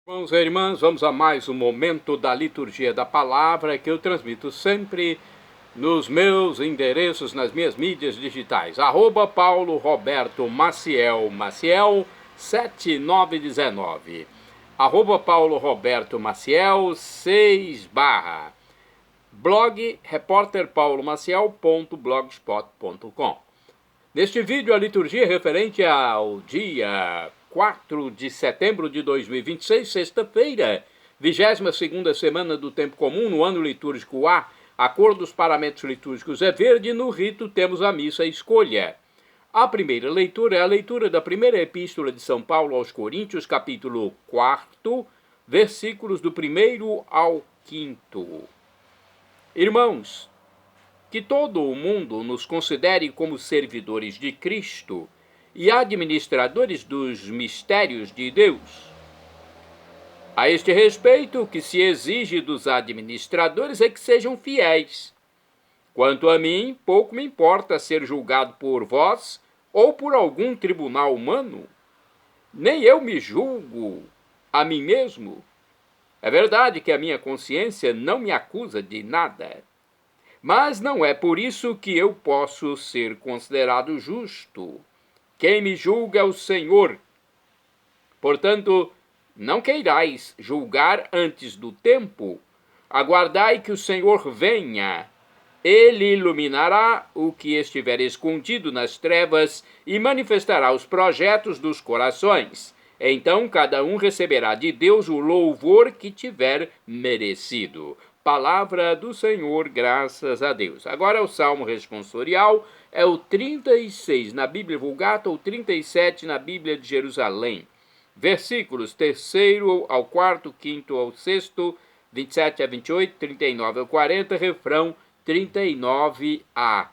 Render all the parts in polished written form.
Irmãos e irmãs, vamos a mais um momento da liturgia da palavra que eu transmito sempre nos meus endereços, nas minhas mídias digitais. @Paulo Roberto Maciel, Maciel 7919. @Paulo Roberto Maciel 6 barra. Blog repórterpaulomaciel.blogspot.com. Neste vídeo, a liturgia referente ao dia 4 de setembro de 2026, sexta-feira, 22ª semana do tempo comum, no ano litúrgico A. A cor dos paramentos litúrgicos é verde, no rito temos a missa escolha. A primeira leitura é a leitura da primeira epístola de São Paulo aos Coríntios, capítulo 4, versículos do 1º ao 5º. Irmãos, que todo o mundo nos considere como servidores de Cristo e administradores dos mistérios de Deus. A este respeito, o que se exige dos administradores é que sejam fiéis. Quanto a mim, pouco me importa ser julgado por vós ou por algum tribunal humano. Nem eu me julgo a mim mesmo. É verdade que a minha consciência não me acusa de nada. Mas não é por isso que eu posso ser considerado justo. Quem me julga é o Senhor. Portanto, não queirais julgar antes do tempo. Aguardai que o Senhor venha. Ele iluminará o que estiver escondido nas trevas e manifestará os projetos dos corações. Então cada um receberá de Deus o louvor que tiver merecido. Palavra do Senhor, graças a Deus. Agora o Salmo responsorial é o 36 na Bíblia Vulgata ou 37 na Bíblia de Jerusalém. Versículos 3º ao 4º, 5º ao 6º, 27 a 28, 39 ao 40, refrão 39a.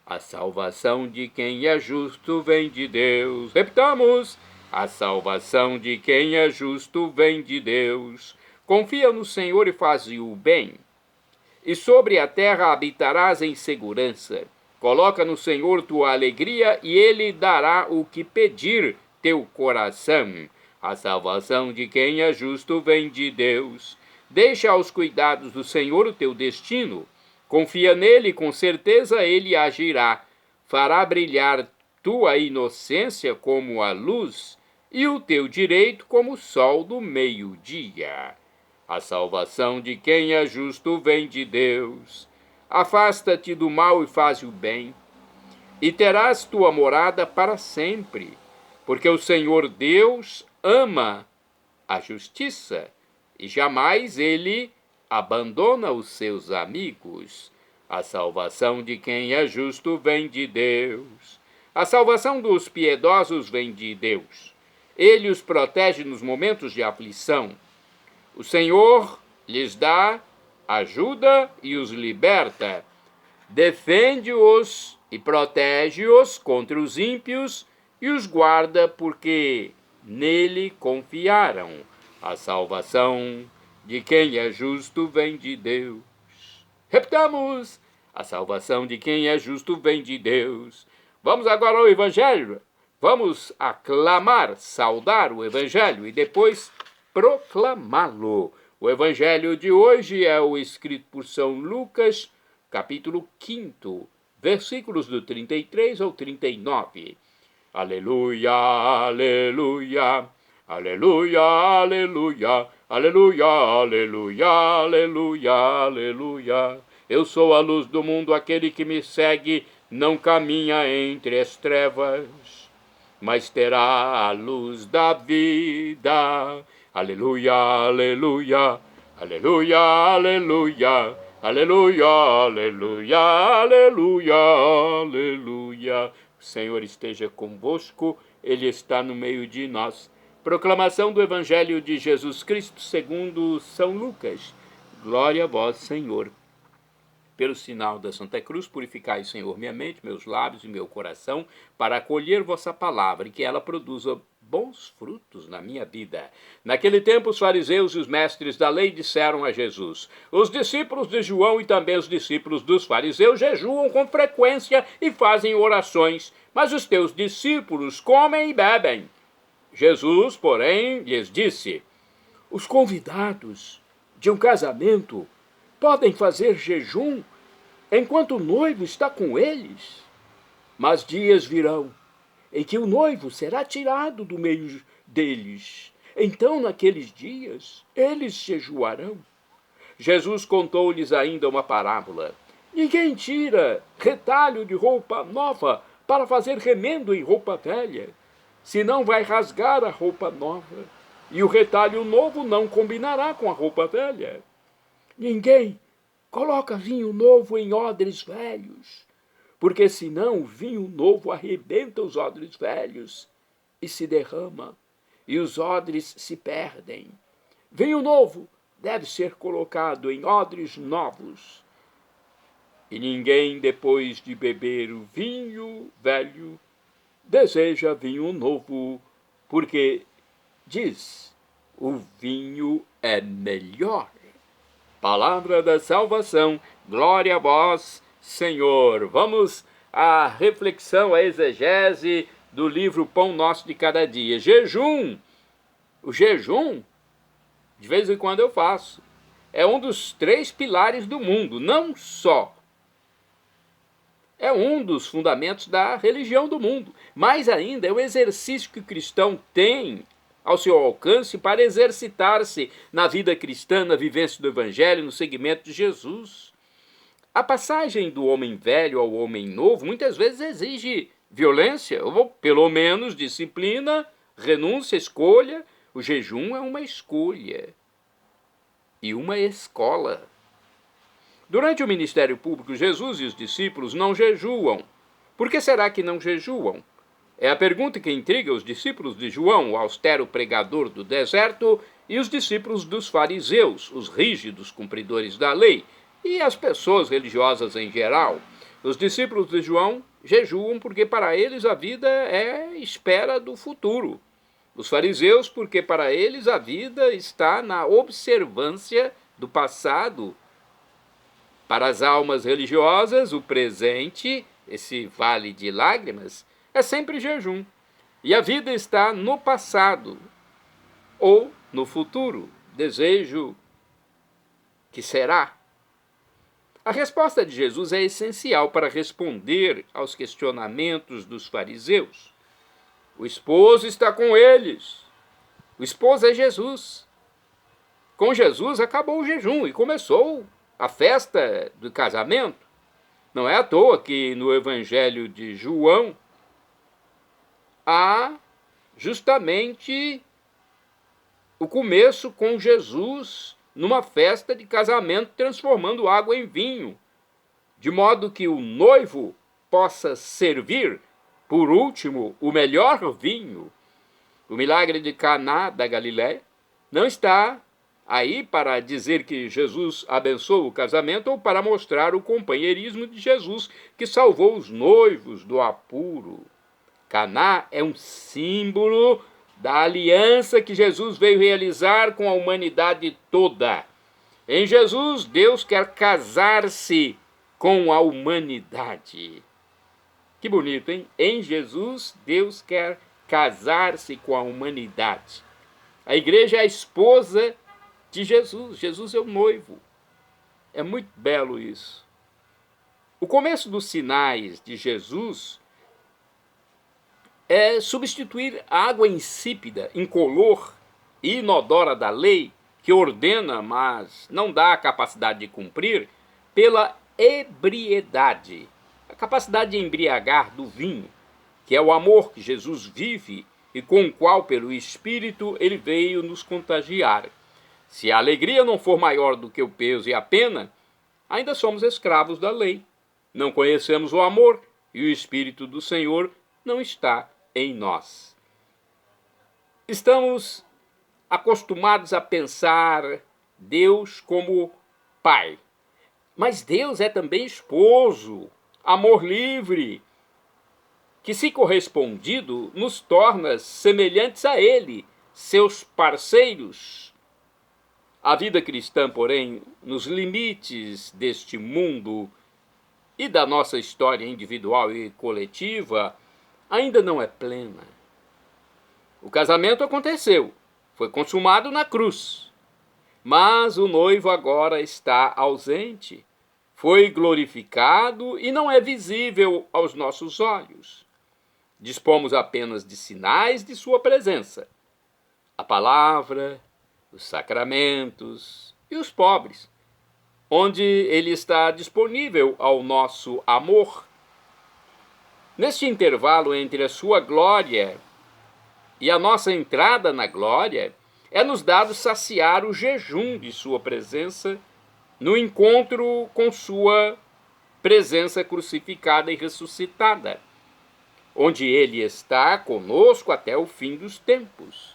A salvação de quem é justo vem de Deus. Repitamos. A salvação de quem é justo vem de Deus. Confia no Senhor e faze o bem, e sobre a terra habitarás em segurança. Coloca no Senhor tua alegria, e Ele dará o que pedir teu coração. A salvação de quem é justo vem de Deus. Deixa aos cuidados do Senhor o teu destino. Confia nele, com certeza Ele agirá. Fará brilhar tua inocência como a luz, e o teu direito como o sol do meio-dia. A salvação de quem é justo vem de Deus. Afasta-te do mal e faz o bem, e terás tua morada para sempre, porque o Senhor Deus ama a justiça, e jamais ele abandona os seus amigos. A salvação de quem é justo vem de Deus. A salvação dos piedosos vem de Deus. Ele os protege nos momentos de aflição. O Senhor lhes dá ajuda e os liberta. Defende-os e protege-os contra os ímpios e os guarda porque nele confiaram. A salvação de quem é justo vem de Deus. Repitamos. A salvação de quem é justo vem de Deus. Vamos agora ao Evangelho. Vamos aclamar, saudar o Evangelho e depois proclamá-lo. O Evangelho de hoje é o escrito por São Lucas, capítulo 5, versículos do 33 ao 39. Aleluia, aleluia, aleluia, aleluia, aleluia, aleluia, aleluia, aleluia. Eu sou a luz do mundo, aquele que me segue não caminha entre as trevas, mas terá a luz da vida. Aleluia, aleluia, aleluia, aleluia, aleluia, aleluia, aleluia, aleluia. O Senhor esteja convosco, Ele está no meio de nós. Proclamação do Evangelho de Jesus Cristo segundo São Lucas. Glória a vós, Senhor. Pelo sinal da Santa Cruz, purificai, Senhor, minha mente, meus lábios e meu coração, para acolher vossa palavra e que ela produza bons frutos na minha vida. Naquele tempo, os fariseus e os mestres da lei disseram a Jesus: os discípulos de João e também os discípulos dos fariseus jejuam com frequência e fazem orações, mas os teus discípulos comem e bebem. Jesus, porém, lhes disse: Os convidados de um casamento podem fazer jejum enquanto o noivo está com eles, mas dias virão em que o noivo será tirado do meio deles. Então, naqueles dias, eles jejuarão. Jesus contou-lhes ainda uma parábola. Ninguém tira retalho de roupa nova para fazer remendo em roupa velha, senão vai rasgar a roupa nova, e o retalho novo não combinará com a roupa velha. Ninguém coloca vinho novo em odres velhos, porque senão o vinho novo arrebenta os odres velhos e se derrama, e os odres se perdem. Vinho novo deve ser colocado em odres novos. E ninguém, depois de beber o vinho velho, deseja vinho novo, porque, diz, o vinho é melhor. Palavra da salvação, glória a vós, Senhor. Vamos à reflexão, à exegese do livro Pão Nosso de Cada Dia. Jejum. O jejum, de vez em quando eu faço, é um dos 3 pilares do mundo, não só. É um dos fundamentos da religião do mundo, mas ainda é o exercício que o cristão tem ao seu alcance para exercitar-se na vida cristã, na vivência do Evangelho, no seguimento de Jesus. A passagem do homem velho ao homem novo muitas vezes exige violência, ou pelo menos disciplina, renúncia, escolha. O jejum é uma escolha e uma escola. Durante o ministério público, Jesus e os discípulos não jejuam. Por que será que não jejuam? É a pergunta que intriga os discípulos de João, o austero pregador do deserto, e os discípulos dos fariseus, os rígidos cumpridores da lei, e as pessoas religiosas em geral. Os discípulos de João jejuam porque para eles a vida é espera do futuro. Os fariseus porque para eles a vida está na observância do passado. Para as almas religiosas, o presente, esse vale de lágrimas, é sempre jejum. E a vida está no passado ou no futuro, desejo que será. A resposta de Jesus é essencial para responder aos questionamentos dos fariseus. O esposo está com eles. O esposo é Jesus. Com Jesus acabou o jejum e começou a festa do casamento. Não é à toa que no Evangelho de João há justamente o começo com Jesus numa festa de casamento, transformando água em vinho, de modo que o noivo possa servir, por último, o melhor vinho. O milagre de Caná da Galileia não está aí para dizer que Jesus abençoou o casamento ou para mostrar o companheirismo de Jesus, que salvou os noivos do apuro. Caná é um símbolo da aliança que Jesus veio realizar com a humanidade toda. Em Jesus, Deus quer casar-se com a humanidade. Que bonito, hein? Em Jesus, Deus quer casar-se com a humanidade. A igreja é a esposa de Jesus. Jesus é o noivo. É muito belo isso. O começo dos sinais de Jesus é substituir a água insípida, incolor e inodora da lei, que ordena, mas não dá a capacidade de cumprir, pela ebriedade, a capacidade de embriagar do vinho, que é o amor que Jesus vive e com o qual, pelo Espírito, ele veio nos contagiar. Se a alegria não for maior do que o peso e a pena, ainda somos escravos da lei. Não conhecemos o amor e o Espírito do Senhor não está em nós. Estamos acostumados a pensar Deus como Pai. Mas Deus é também esposo, amor livre, que, se correspondido, nos torna semelhantes a Ele, seus parceiros. A vida cristã, porém, nos limites deste mundo e da nossa história individual e coletiva, ainda não é plena. O casamento aconteceu, foi consumado na cruz. Mas o noivo agora está ausente, foi glorificado e não é visível aos nossos olhos. Dispomos apenas de sinais de sua presença: a palavra, os sacramentos e os pobres, onde ele está disponível ao nosso amor. Neste intervalo entre a sua glória e a nossa entrada na glória, é-nos dado saciar o jejum de sua presença no encontro com sua presença crucificada e ressuscitada, onde ele está conosco até o fim dos tempos.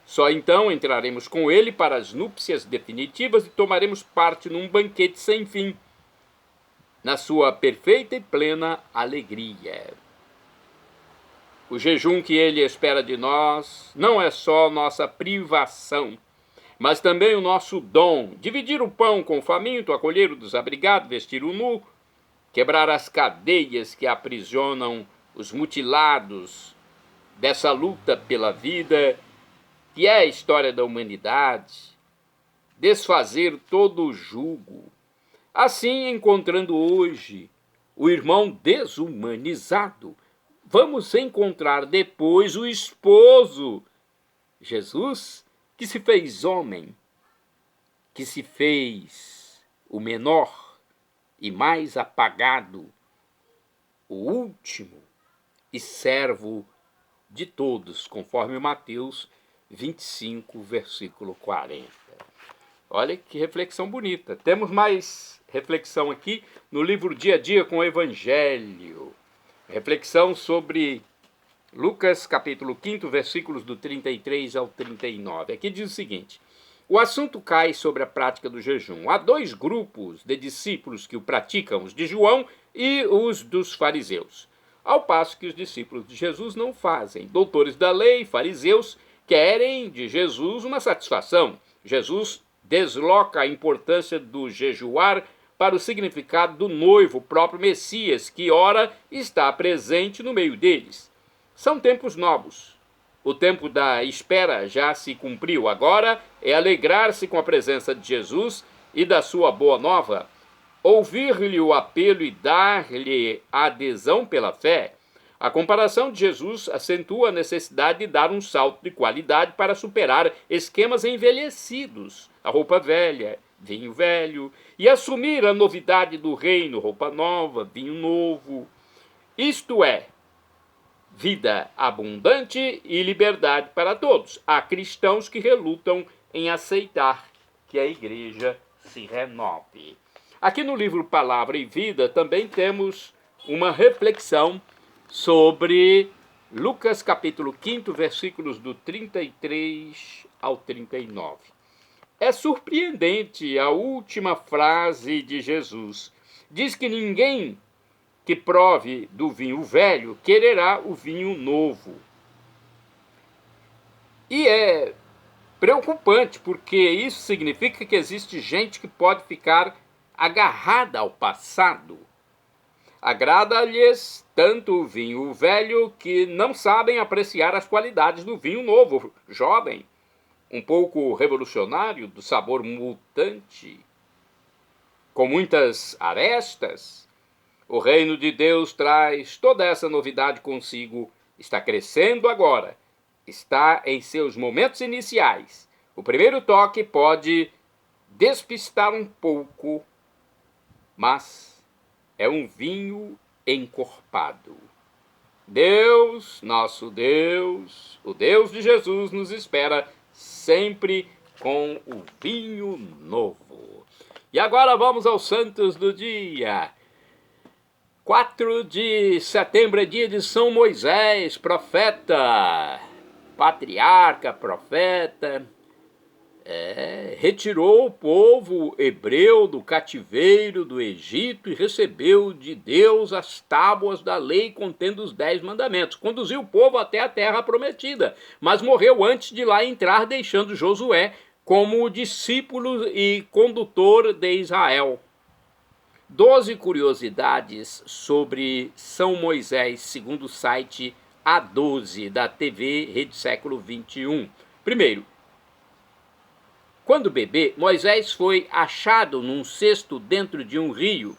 Só então entraremos com ele para as núpcias definitivas e tomaremos parte num banquete sem fim, na sua perfeita e plena alegria. O jejum que ele espera de nós não é só nossa privação, mas também o nosso dom: dividir o pão com o faminto, acolher o desabrigado, vestir o nu, quebrar as cadeias que aprisionam os mutilados dessa luta pela vida, que é a história da humanidade, desfazer todo o jugo. Assim, encontrando hoje o irmão desumanizado, vamos encontrar depois o esposo, Jesus, que se fez homem, que se fez o menor e mais apagado, o último e servo de todos, conforme Mateus 25, versículo 40. Olha que reflexão bonita. Temos mais reflexão aqui no livro Dia a Dia com o Evangelho. Reflexão sobre Lucas, capítulo 5, versículos do 33 ao 39. Aqui diz o seguinte: o assunto cai sobre a prática do jejum. Há dois grupos de discípulos que o praticam, os de João e os dos fariseus, ao passo que os discípulos de Jesus não fazem. Doutores da lei, fariseus, querem de Jesus uma satisfação. Jesus desloca a importância do jejuar para o significado do noivo, o próprio Messias, que ora está presente no meio deles. São tempos novos. O tempo da espera já se cumpriu. Agora é alegrar-se com a presença de Jesus e da sua boa nova, ouvir-lhe o apelo e dar-lhe adesão pela fé. A comparação de Jesus acentua a necessidade de dar um salto de qualidade para superar esquemas envelhecidos, a roupa velha, vinho velho, e assumir a novidade do reino, roupa nova, vinho novo. Isto é, vida abundante e liberdade para todos. Há cristãos que relutam em aceitar que a igreja se renove. Aqui no livro Palavra e Vida também temos uma reflexão sobre Lucas capítulo 5, versículos do 33 ao 39. É surpreendente a última frase de Jesus. Diz que ninguém que prove do vinho velho quererá o vinho novo. E é preocupante, porque isso significa que existe gente que pode ficar agarrada ao passado. Agrada-lhes tanto o vinho velho que não sabem apreciar as qualidades do vinho novo, jovem, um pouco revolucionário, do sabor mutante, com muitas arestas. O reino de Deus traz toda essa novidade consigo, está crescendo agora, está em seus momentos iniciais. O primeiro toque pode despistar um pouco, mas é um vinho encorpado. Deus, nosso Deus, o Deus de Jesus, nos espera sempre com o vinho novo. E agora vamos aos santos do dia. 4 de setembro é dia de São Moisés, profeta, patriarca, profeta. Retirou o povo hebreu do cativeiro do Egito e recebeu de Deus as tábuas da lei contendo os 10 mandamentos. Conduziu o povo até a terra prometida, mas morreu antes de lá entrar, deixando Josué como discípulo e condutor de Israel. 12 curiosidades sobre São Moisés, segundo o site A12 da TV Rede Século XXI. Primeiro, quando bebê, Moisés foi achado num cesto dentro de um rio.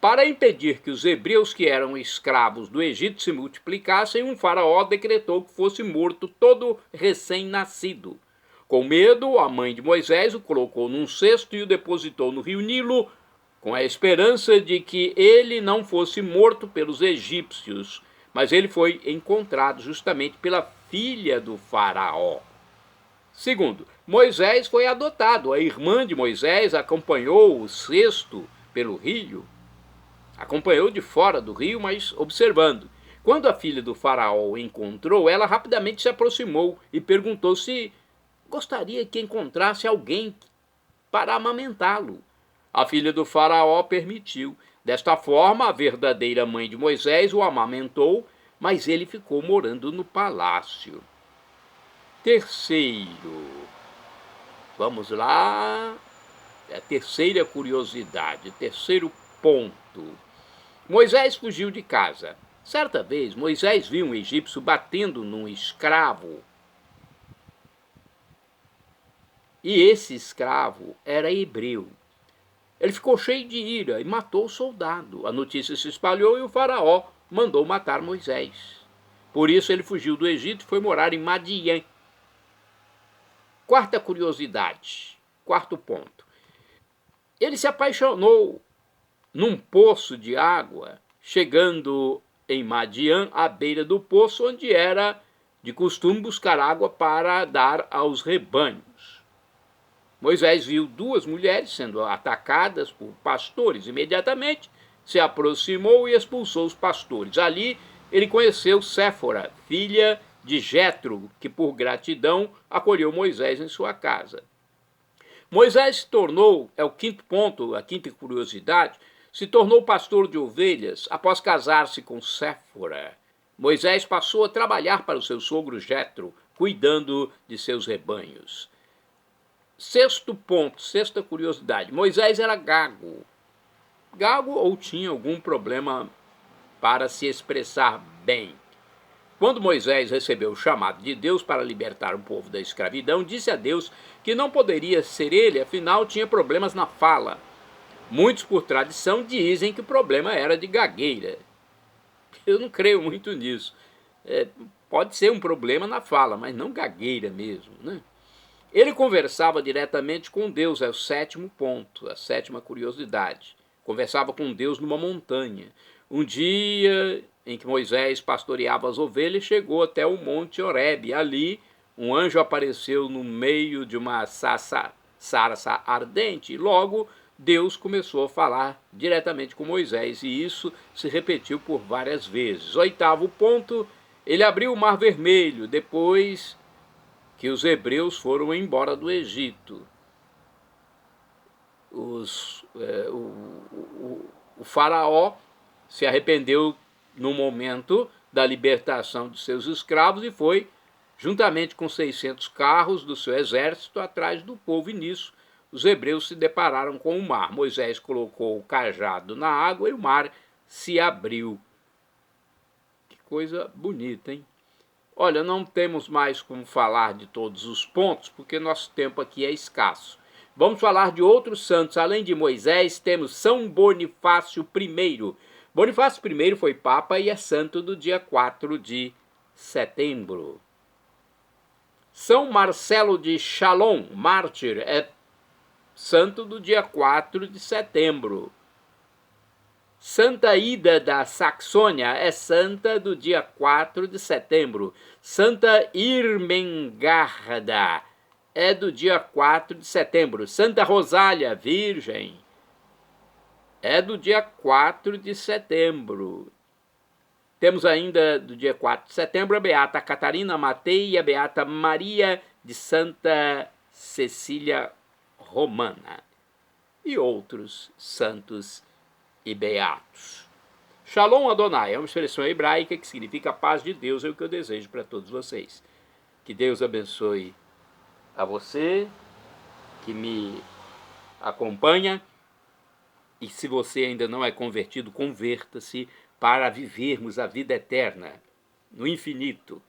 Para impedir que os hebreus que eram escravos do Egito se multiplicassem, um faraó decretou que fosse morto todo recém-nascido. Com medo, a mãe de Moisés o colocou num cesto e o depositou no rio Nilo, com a esperança de que ele não fosse morto pelos egípcios, mas ele foi encontrado justamente pela filha do faraó. Segundo, Moisés foi adotado. A irmã de Moisés acompanhou o cesto pelo rio, acompanhou de fora do rio, mas observando. Quando a filha do faraó o encontrou, ela rapidamente se aproximou e perguntou se gostaria que encontrasse alguém para amamentá-lo. A filha do faraó permitiu. Desta forma, a verdadeira mãe de Moisés o amamentou, mas ele ficou morando no palácio. Terceiro, vamos lá, a terceira curiosidade, terceiro ponto. Moisés fugiu de casa. Certa vez, Moisés viu um egípcio batendo num escravo. E esse escravo era hebreu. Ele ficou cheio de ira e matou o soldado. A notícia se espalhou e o faraó mandou matar Moisés. Por isso ele fugiu do Egito e foi morar em Madiã. Quarta curiosidade, quarto ponto. Ele se apaixonou num poço de água, chegando em Madiã, à beira do poço, onde era de costume buscar água para dar aos rebanhos. Moisés viu duas mulheres sendo atacadas por pastores. Imediatamente se aproximou e expulsou os pastores. Ali ele conheceu Séfora, filha de Jetro, que por gratidão acolheu Moisés em sua casa. Moisés se tornou, é o quinto ponto, a quinta curiosidade, se tornou pastor de ovelhas após casar-se com Séfora. Moisés passou a trabalhar para o seu sogro Jetro, cuidando de seus rebanhos. Sexto ponto, sexta curiosidade. Moisés era gago. Gago ou tinha algum problema para se expressar bem. Quando Moisés recebeu o chamado de Deus para libertar o povo da escravidão, disse a Deus que não poderia ser ele, afinal tinha problemas na fala. Muitos, por tradição, dizem que o problema era de gagueira. Eu não creio muito nisso. Pode ser um problema na fala, mas não gagueira mesmo, né? Ele conversava diretamente com Deus, é o sétimo ponto, a sétima curiosidade. Conversava com Deus numa montanha. Um dia em que Moisés pastoreava as ovelhas, chegou até o monte Horebe. Ali, um anjo apareceu no meio de uma sarça ardente e logo Deus começou a falar diretamente com Moisés, e isso se repetiu por várias vezes. Oitavo ponto, ele abriu o Mar Vermelho, depois que os hebreus foram embora do Egito. O faraó se arrependeu no momento da libertação de seus escravos e foi, juntamente com 600 carros do seu exército, atrás do povo, e nisso os hebreus se depararam com o mar. Moisés colocou o cajado na água e o mar se abriu. Que coisa bonita, hein? Olha, não temos mais como falar de todos os pontos, porque nosso tempo aqui é escasso. Vamos falar de outros santos. Além de Moisés, temos São Bonifácio I. Bonifácio I foi papa e é santo do dia 4 de setembro. São Marcelo de Chalon, mártir, é santo do dia 4 de setembro. Santa Ida da Saxônia é santa do dia 4 de setembro. Santa Irmengarda é do dia 4 de setembro. Santa Rosália, virgem, é do dia 4 de setembro. Temos ainda do dia 4 de setembro a Beata Catarina Matei e a Beata Maria de Santa Cecília Romana. E outros santos e beatos. Shalom Adonai é uma expressão hebraica que significa paz de Deus, é o que eu desejo para todos vocês. Que Deus abençoe a você que me acompanha, e se você ainda não é convertido, converta-se para vivermos a vida eterna no infinito.